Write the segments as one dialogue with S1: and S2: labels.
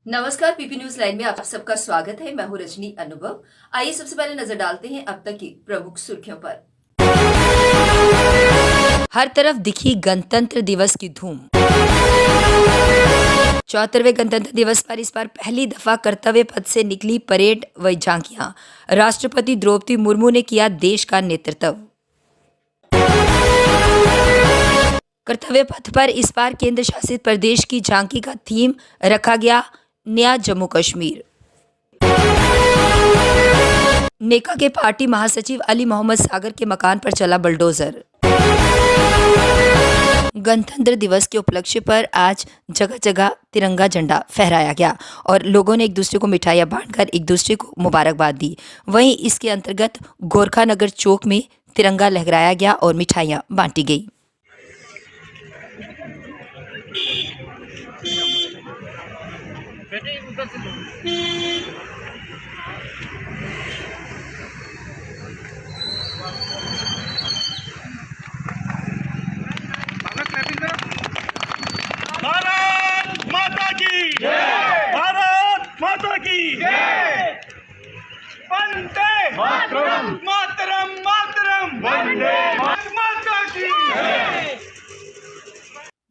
S1: नमस्कार, PP news line में आप सबका स्वागत है। मैं हूं रजनी अनुभव। आइए सबसे पहले नजर डालते हैं अब तक की प्रमुख सुर्खियों पर। हर तरफ दिखी गणतंत्र दिवस की धूम। 74वें गणतंत्र दिवस पर इस बार पहली दफा कर्तव्य पथ से निकली परेड व झांकियां। राष्ट्रपति द्रौपदी मुर्मू ने किया देश का नेतृत्व। कर्तव्य पथ पर इस बार केंद्र शासित प्रदेश की झांकी का थीम रखा गया नया जम्मू कश्मीर। नेका के पार्टी महासचिव अली मोहम्मद सागर के मकान पर चला बुलडोजर। गणतंत्र दिवस के उपलक्ष्य पर आज जगह जगह तिरंगा झंडा फहराया गया और लोगों ने एक दूसरे को मिठाइयां बांटकर एक दूसरे को मुबारकबाद दी। वहीं इसके अंतर्गत गोरखा नगर चौक में तिरंगा लहराया गया और मिठाइयां बांटी गई।
S2: भारत माता की जय। भारत माता की जय। वंदे मातरम मातरम मातरम वंदे माता की जय।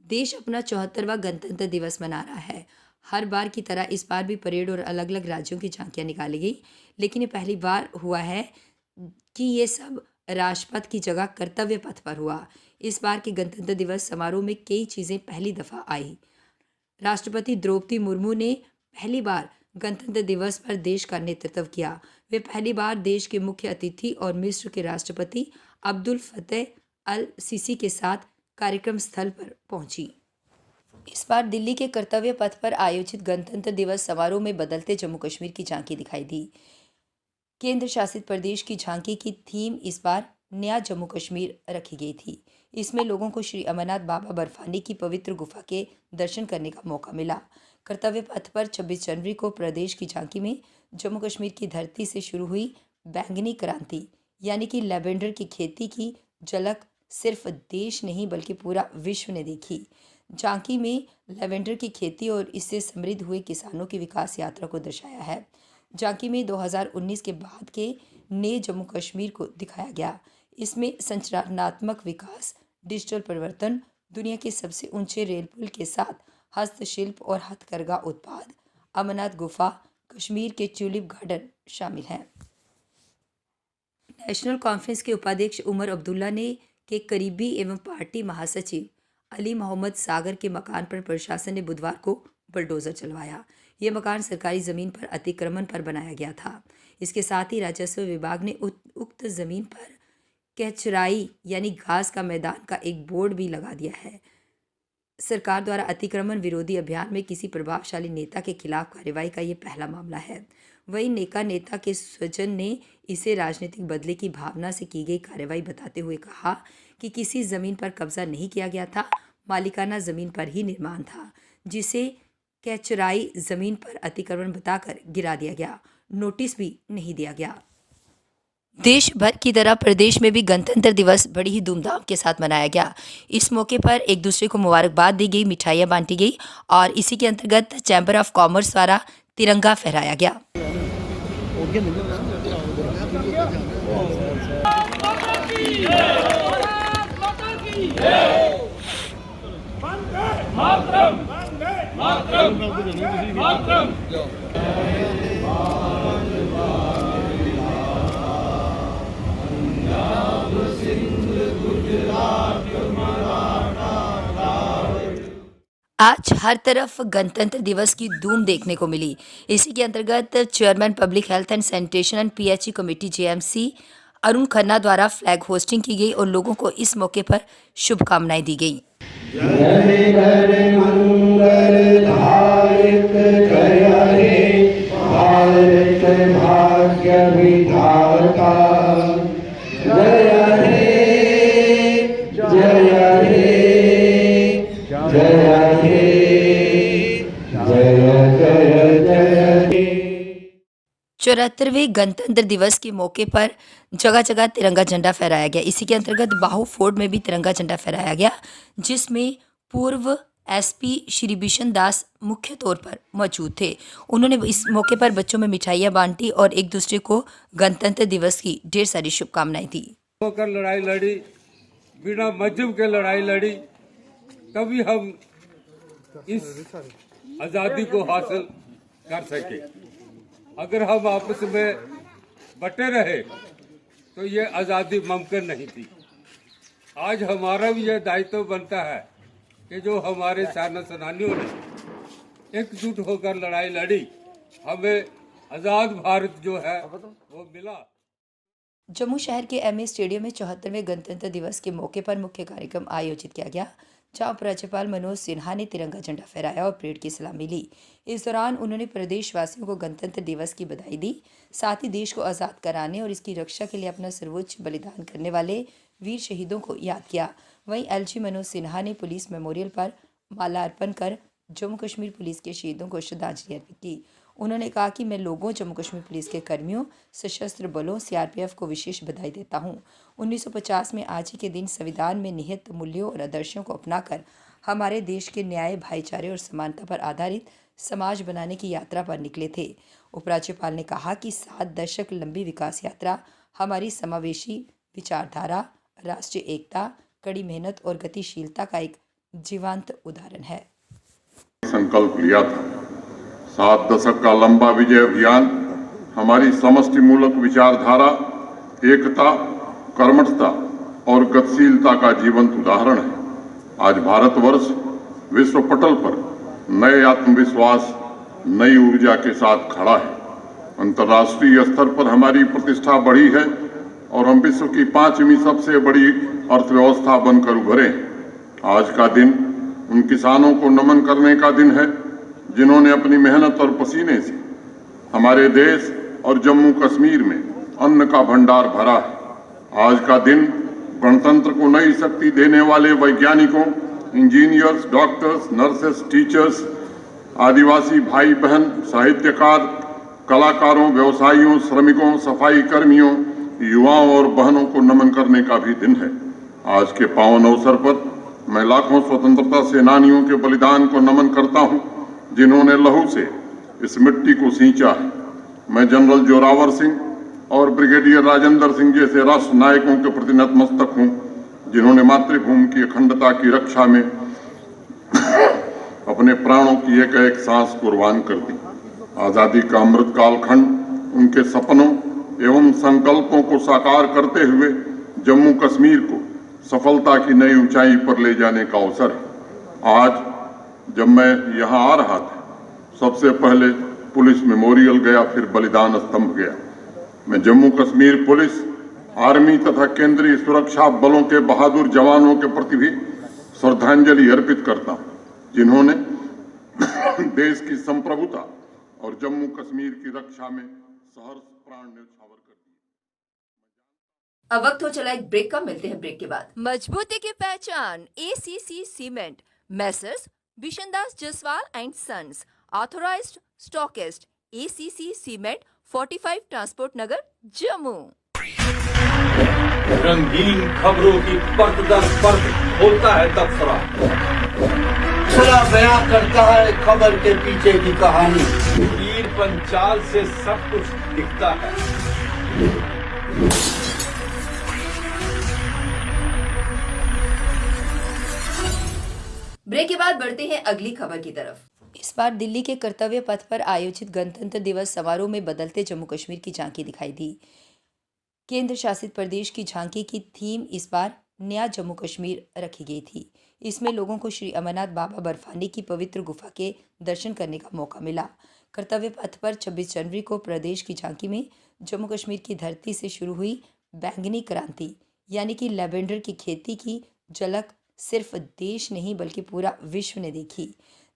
S1: देश अपना 74वां गणतंत्र दिवस मना रहा है। हर बार की तरह इस बार भी परेड और अलग अलग राज्यों की झांकियां निकाली गई, लेकिन ये पहली बार हुआ है कि ये सब राजपथ की जगह कर्तव्य पथ पर हुआ। इस बार के गणतंत्र दिवस समारोह में कई चीज़ें पहली दफ़ा आई। राष्ट्रपति द्रौपदी मुर्मू ने पहली बार गणतंत्र दिवस पर देश का नेतृत्व किया। वे पहली बार देश के मुख्य अतिथि और मिस्र के राष्ट्रपति अब्दुल फतेह अल सीसी के साथ कार्यक्रम स्थल पर पहुंची। इस बार दिल्ली के कर्तव्य पथ पर आयोजित गणतंत्र दिवस समारोह में बदलते जम्मू कश्मीर की झांकी दिखाई दी। केंद्र शासित प्रदेश की झांकी की थीम इस बार नया जम्मू कश्मीर रखी गई थी। इसमें लोगों को श्री अमरनाथ बाबा बर्फानी की पवित्र गुफा के दर्शन करने का मौका मिला। कर्तव्य पथ पर 26 जनवरी को प्रदेश की झांकी में जम्मू कश्मीर की धरती से शुरू हुई बैंगनी क्रांति यानी कि लैवेंडर की खेती की झलक सिर्फ देश नहीं बल्कि पूरा विश्व ने देखी। झांकी में लैवेंडर की खेती और इससे समृद्ध हुए किसानों की विकास यात्रा को दर्शाया है। झांकी में 2019 के बाद के नए जम्मू कश्मीर को दिखाया गया। इसमें संरचनात्मक विकास, डिजिटल परिवर्तन, दुनिया के सबसे ऊंचे रेल पुल के साथ हस्तशिल्प और हथकरघा उत्पाद, अमरनाथ गुफा, कश्मीर के ट्यूलिप गार्डन शामिल हैं। नेशनल कॉन्फ्रेंस के उपाध्यक्ष उमर अब्दुल्ला ने के करीबी एवं पार्टी महासचिव अली मोहम्मद सागर के मकान पर प्रशासन ने बुधवार को बुलडोजर चलवाया। ये मकान सरकारी ज़मीन पर अतिक्रमण पर बनाया गया था। इसके साथ ही राजस्व विभाग ने उक्त ज़मीन पर कैचराई यानी घास का मैदान का एक बोर्ड भी लगा दिया है। सरकार द्वारा अतिक्रमण विरोधी अभियान में किसी प्रभावशाली नेता के खिलाफ कार्रवाई का ये पहला मामला है। वहीं नेका नेता के स्वजन ने इसे राजनीतिक बदले की भावना से की गई कार्रवाई बताते हुए कहा कि किसी ज़मीन पर कब्जा नहीं किया गया था, मालिकाना ज़मीन पर ही निर्माण था, जिसे कैचराई ज़मीन पर अतिक्रमण बताकर गिरा दिया गया। नोटिस भी नहीं दिया गया। देश भर की तरह प्रदेश में भी गणतंत्र दिवस बड़ी ही धूमधाम के साथ मनाया गया। इस मौके पर एक दूसरे को मुबारकबाद दी गई, मिठाइयाँ बांटी गई और इसी के अंतर्गत चैम्बर ऑफ कॉमर्स द्वारा तिरंगा फहराया गया। आज हर तरफ गणतंत्र दिवस की धूम देखने को मिली। इसी के अंतर्गत chairman public health and sanitation and PHE committee JMC Arun Khanna द्वारा फ्लैग होस्टिंग की गई और लोगों को इस मौके पर शुभकामनाएं दी गई।
S3: जय घर मंगल धारित जय हे भारत भाग्य विधाता जय हे जय हे जय हे जय जय जय।
S1: 74वें गणतंत्र दिवस के मौके पर जगह जगह तिरंगा झंडा फहराया गया। इसी के अंतर्गत बाहू फोर्ट में भी तिरंगा झंडा फहराया गया, जिसमें पूर्व एसपी श्री बिशन दास मुख्य तौर पर मौजूद थे। उन्होंने इस मौके पर बच्चों में मिठाइयाँ बांटी और एक दूसरे को गणतंत्र दिवस की ढेर सारी शुभकामनाएं दी।
S4: होकर लड़ाई लड़ी, बिना मजहब के लड़ाई लड़ी, तभी हम इस आज़ादी को हासिल कर सके। अगर हम आपस में बटे रहे तो ये आज़ादी मुमकिन नहीं थी। आज हमारा भी यह दायित्व बनता है कि जो हमारे सेनानियों ने एकजुट होकर लड़ाई लड़ी, हमें आज़ाद भारत जो है वो मिला।
S1: जम्मू शहर के एमए स्टेडियम में 74वें गणतंत्र दिवस के मौके पर मुख्य कार्यक्रम आयोजित किया गया, जहां उपराज्यपाल मनोज सिन्हा ने तिरंगा झंडा फहराया और परेड की सलामी ली। इस दौरान उन्होंने प्रदेशवासियों को गणतंत्र दिवस की बधाई दी। साथ ही देश को आज़ाद कराने और इसकी रक्षा के लिए अपना सर्वोच्च बलिदान करने वाले वीर शहीदों को याद किया। वहीं एलजी मनोज सिन्हा ने पुलिस मेमोरियल पर माला अर्पण कर जम्मू कश्मीर पुलिस के शहीदों को श्रद्धांजलि अर्पित की। उन्होंने कहा कि मैं लोगों जम्मू कश्मीर पुलिस के कर्मियों, सशस्त्र बलों, सीआरपीएफ को विशेष बधाई देता हूं। 1950 में आज ही के दिन संविधान में निहित मूल्यों और आदर्शों को अपनाकर हमारे देश के न्याय, भाईचारे और समानता पर आधारित समाज बनाने की यात्रा पर निकले थे। उपराज्यपाल ने कहा कि 7 दशक लंबी विकास यात्रा हमारी समावेशी विचारधारा, राष्ट्रीय एकता, कड़ी मेहनत और गतिशीलता का एक जीवंत उदाहरण है।
S5: संकल्प लिया था। 7 दशक का लंबा विजय अभियान हमारी समष्टि मूलक विचारधारा, एकता, कर्मठता और गतिशीलता का जीवंत उदाहरण है। आज भारतवर्ष विश्व पटल पर नए आत्मविश्वास, नई ऊर्जा के साथ खड़ा है। अंतर्राष्ट्रीय स्तर पर हमारी प्रतिष्ठा बढ़ी है और हम विश्व की 5वीं सबसे बड़ी अर्थव्यवस्था बनकर उभरे हैं। आज का दिन उन किसानों को नमन करने का दिन है जिन्होंने अपनी मेहनत और पसीने से हमारे देश और जम्मू कश्मीर में अन्न का भंडार भरा है। आज का दिन गणतंत्र को नई शक्ति देने वाले वैज्ञानिकों, इंजीनियर्स, डॉक्टर्स, नर्सेस, टीचर्स, आदिवासी भाई बहन, साहित्यकार, कलाकारों, व्यवसायियों, श्रमिकों, सफाई कर्मियों, युवाओं और बहनों को नमन करने का भी दिन है। आज के पावन अवसर पर मैं लाखों स्वतंत्रता सेनानियों के बलिदान को नमन करता हूं, जिन्होंने लहू से इस मिट्टी को सींचा है। मैं जनरल जोरावर सिंह और ब्रिगेडियर राजेंद्र सिंह जैसे राष्ट्र नायकों के प्रति नतमस्तक हूं, जिन्होंने मातृभूमि की अखंडता की रक्षा में अपने प्राणों की एक एक सांस कुर्बान कर दी। आज़ादी का अमृत कालखंड उनके सपनों एवं संकल्पों को साकार करते हुए जम्मू कश्मीर को सफलता की नई ऊंचाई पर ले जाने का अवसर है। आज जब मैं यहाँ आ रहा था, सबसे पहले पुलिस मेमोरियल गया, फिर बलिदान स्तंभ गया। मैं जम्मू कश्मीर पुलिस, आर्मी तथा केंद्रीय सुरक्षा बलों के बहादुर जवानों के प्रति भी श्रद्धांजलि अर्पित करता हूँ, जिन्होंने देश की संप्रभुता और जम्मू कश्मीर की रक्षा में सहर्ष प्राण न्यौछावर कर दिए।
S1: अब वक्त हो चला एक ब्रेक का, मिलते हैं ब्रेक के बाद। मजबूती की पहचान ACC cement, messrs Bishandas Jaswal and sons, authorised stockist, ACC cement, 45 transport Nagar, Jammu.
S6: रंगीन खबरों की परत दर परत खोलता है तबसरा,
S3: पूरा बयां करता है खबर के पीछे की कहानी।
S6: तीर पंचाल से सब कुछ दिखता है।
S1: ब्रेक के बाद बढ़ते हैं अगली खबर की तरफ। इस बार दिल्ली के कर्तव्य पथ पर आयोजित गणतंत्र दिवस समारोह में बदलते जम्मू कश्मीर की झांकी दिखाई दी। केंद्र शासित प्रदेश की झांकी की थीम इस बार नया जम्मू कश्मीर रखी गई थी। इसमें लोगों को श्री अमरनाथ बाबा बर्फानी की पवित्र गुफा के दर्शन करने का मौका मिला। कर्तव्य पथ पर 26 जनवरी को प्रदेश की झांकी में जम्मू कश्मीर की धरती से शुरू हुई बैंगनी क्रांति यानी कि लैवेंडर की खेती की झलक सिर्फ देश नहीं बल्कि पूरा विश्व ने देखी।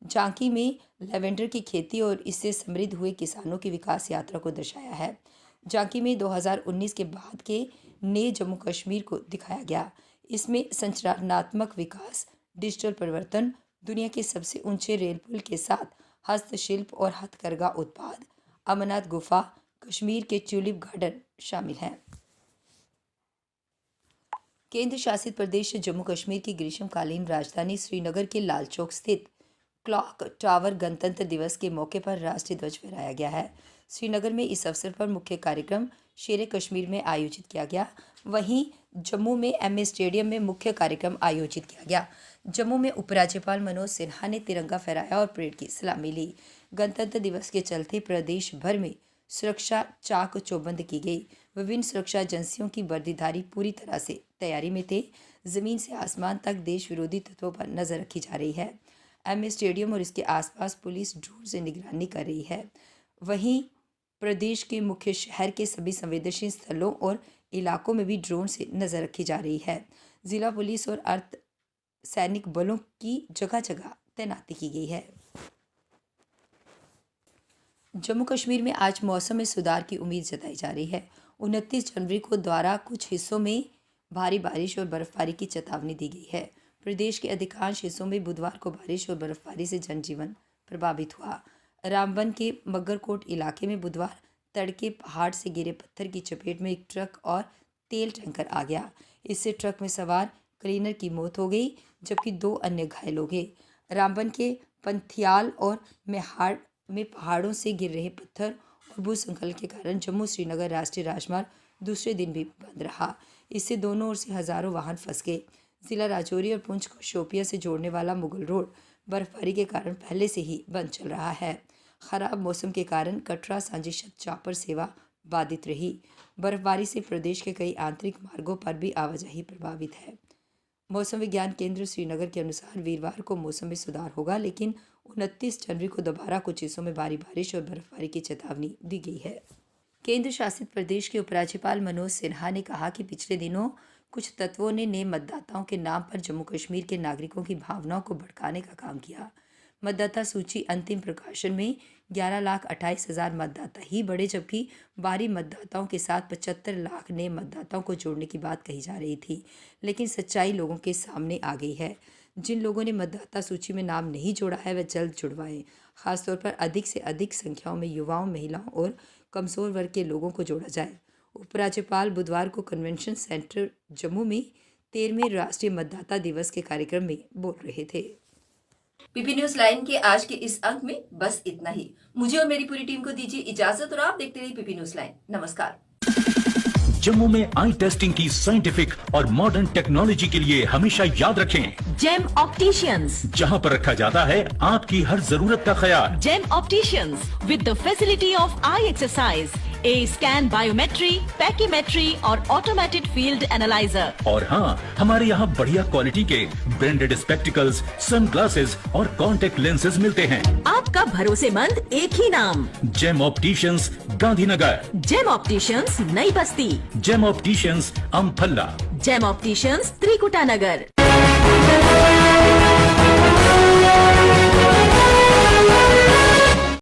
S1: झांकी में लैवेंडर की खेती और इससे समृद्ध हुए किसानों की विकास यात्रा को दर्शाया है। झांकी में 2019 के बाद के नए जम्मू कश्मीर को दिखाया गया। इसमें संरचनात्मक विकास, डिजिटल परिवर्तन, दुनिया के सबसे ऊंचे रेल पुल के साथ हस्तशिल्प और हथकरघा उत्पाद, अमरनाथ गुफा, कश्मीर के ट्यूलिप गार्डन शामिल हैं। केंद्र शासित प्रदेश जम्मू कश्मीर की ग्रीष्मकालीन राजधानी श्रीनगर के लाल चौक स्थित क्लॉक टावर गणतंत्र दिवस के मौके पर राष्ट्रीय ध्वज फहराया गया है। श्रीनगर में इस अवसर पर मुख्य कार्यक्रम शेर कश्मीर में आयोजित किया गया। वहीं जम्मू में एमए स्टेडियम में मुख्य कार्यक्रम आयोजित किया गया। जम्मू में उपराज्यपाल मनोज सिन्हा ने तिरंगा फहराया और परेड की सलामी ली। गणतंत्र दिवस के चलते प्रदेश भर में सुरक्षा चाक चौबंद की गई। विभिन्न सुरक्षा एजेंसियों की वर्दीधारी पूरी तरह से तैयारी में थे। जमीन से आसमान तक देश विरोधी तत्वों पर नजर रखी जा रही है। एमए स्टेडियम और इसके आसपास पुलिस ड्रोन से निगरानी कर रही है। वहीं प्रदेश के मुख्य शहर के सभी संवेदनशील स्थलों और इलाकों में भी ड्रोन से नजर रखी जा रही है। जिला पुलिस और अर्ध सैनिक बलों की जगह जगह तैनाती की गई है। जम्मू कश्मीर में आज मौसम में सुधार की उम्मीद जताई जा रही है। 29 जनवरी को द्वारा कुछ हिस्सों में भारी बारिश और बर्फबारी की चेतावनी दी गई है। प्रदेश के अधिकांश हिस्सों में बुधवार को बारिश और बर्फबारी से जनजीवन प्रभावित हुआ। रामबन के मगरकोट इलाके में बुधवार तड़के पहाड़ से गिरे पत्थर की चपेट में एक ट्रक और तेल टैंकर आ गया। इससे ट्रक में सवार क्लीनर की मौत हो गई, जबकि 2 अन्य घायल हो गए। रामबन के पंथियाल और मेहाड़ में पहाड़ों से गिर रहे पत्थर और भूस्खलन के कारण जम्मू श्रीनगर राष्ट्रीय राजमार्ग दूसरे दिन भी बंद रहा। इससे दोनों ओर से हजारों वाहन फंस गए। जिला राजौरी और पुंछ को शोपिया से जोड़ने वाला मुगल रोड बर्फबारी के कारण पहले से ही बंद चल रहा है। खराब मौसम के कारण कटरा सांझी चापर सेवा बाधित रही। बर्फबारी से प्रदेश के कई आंतरिक मार्गों पर भी आवाजाही प्रभावित है। मौसम विज्ञान केंद्र श्रीनगर के अनुसार वीरवार को मौसम में सुधार होगा, लेकिन 29 जनवरी को दोबारा कुछ हिस्सों में भारी बारिश और बर्फबारी की चेतावनी दी गई है। केंद्र शासित प्रदेश के उपराज्यपाल मनोज सिन्हा ने कहा कि पिछले दिनों कुछ तत्वों ने नए मतदाताओं के नाम पर जम्मू कश्मीर के नागरिकों की भावनाओं को भड़काने का काम किया। मतदाता सूची अंतिम प्रकाशन में 11,28,000 मतदाता ही बढ़े, जबकि बाहरी मतदाताओं के साथ 75 लाख नए मतदाताओं को जोड़ने की बात कही जा रही थी, लेकिन सच्चाई लोगों के सामने आ गई है। जिन लोगों ने मतदाता सूची में नाम नहीं जोड़ा है वह जल्द जुड़वाएं। खासतौर पर अधिक से अधिक संख्याओं में युवाओं, महिलाओं और कमजोर वर्ग के लोगों को जोड़ा जाए। उपराज्यपाल बुधवार को कन्वेंशन सेंटर जम्मू में 13वें राष्ट्रीय मतदाता दिवस के कार्यक्रम में बोल रहे थे।
S7: पीपी न्यूज लाइन के आज के इस अंक में बस इतना ही। मुझे और मेरी पूरी टीम को दीजिए इजाजत और आप देखते रहिए पीपी न्यूज लाइन। नमस्कार।
S8: जम्मू में आई टेस्टिंग की साइंटिफिक और मॉडर्न टेक्नोलॉजी के लिए हमेशा याद रखें
S9: जेम ऑप्टिशियंस,
S8: जहां पर रखा जाता है आपकी हर जरूरत का ख्याल।
S9: Gem opticians with the facility of eye exercise, A scan, biometry, pachymetry और ऑटोमेटेड फील्ड एनालाइजर।
S8: और हाँ, हमारे यहाँ बढ़िया क्वालिटी के ब्रांडेड स्पेक्टिकल्स, सनग्लासेस और कॉन्टेक्ट लेंसेज मिलते हैं।
S9: आपका भरोसेमंद एक ही नाम,
S8: Gem opticians, Gandhinagar.
S9: Gem opticians, Nai Basti.
S8: Gem opticians, Amphalla.
S9: Gem opticians, Trikuta नगर।